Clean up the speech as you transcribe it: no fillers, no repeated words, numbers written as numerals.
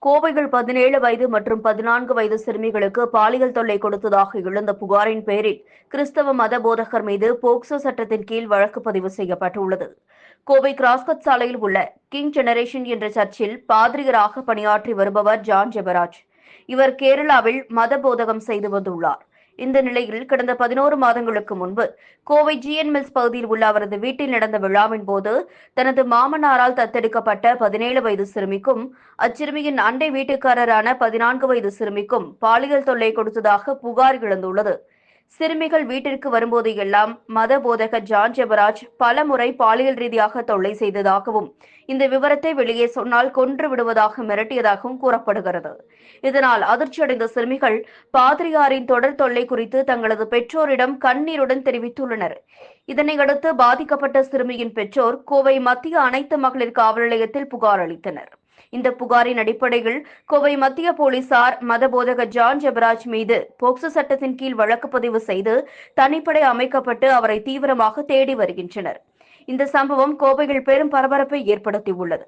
கோவையில் 17 வயது மற்றும் 14 வயது சிறுமிகளுக்கு பாலியல் தொல்லை கொடுத்ததாக எழுந்த புகாரின் பேரில் கிறிஸ்தவ மத போதகர் மீது போக்சோ சட்டத்தின் கீழ் வழக்கு பதிவு செய்யப்பட்டுள்ளது. கோவை கிராஸ்கட் சாலையில் உள்ள கிங் ஜெனரேஷன் என்ற சர்ச்சில் பாதிரியாராக பணியாற்றி வருபவர் ஜான் ஜெபராஜ். இவர் கேரளாவில் மத போதகம் செய்து வந்துள்ளார். இந்த நிலையில் கடந்த 11 மாதங்களுக்கு முன்பு கோவை ஜிஎன் மில்ஸ் பகுதியில் உள்ள அவரது வீட்டில் நடந்த விழாவின் போது தனது மாமனாரால் தத்தெடுக்கப்பட்ட 17 வயது சிறுமிக்கும் அச்சிறுமியின் அண்டை வீட்டுக்காரரான 14 வயது சிறுமிக்கும் பாலியல் தொல்லை கொடுத்ததாக புகார் எழுந்துள்ளது. சிறுமிகள் வீட்டிற்கு வரும்போது எல்லாம் மத போதகர் ஜான் ஜெபராஜ் பல முறை பாலியல் ரீதியாக தொல்லை செய்ததாகவும் இந்த விவரத்தை வெளியே சொன்னால் கொன்று விடுவதாக மிரட்டியதாகவும் கூறப்படுகிறது. இதனால் அதிர்ச்சியடைந்த சிறுமிகள் பாதிரியாரின் தொடர் தொல்லை குறித்து தங்களது பெற்றோரிடம் கண்ணீருடன் தெரிவித்துள்ளனர். இதனையடுத்து பாதிக்கப்பட்ட சிறுமியின் பெற்றோர் கோவை மத்திய அனைத்து மகளிர் காவல் நிலையத்தில் புகார் அளித்தனர். இந்த புகாரின் அடிப்படையில் கோவை மத்திய போலீசார் மத போதகர் ஜான் ஜெபராஜ் மீது போக்சோ சட்டத்தின் கீழ் வழக்கு பதிவு செய்து தனிப்படை அமைக்கப்பட்டு அவரை தீவிரமாக தேடி வருகின்றனர். இந்த சம்பவம் கோவையில் பெரும் பரபரப்பை ஏற்படுத்தியுள்ளது.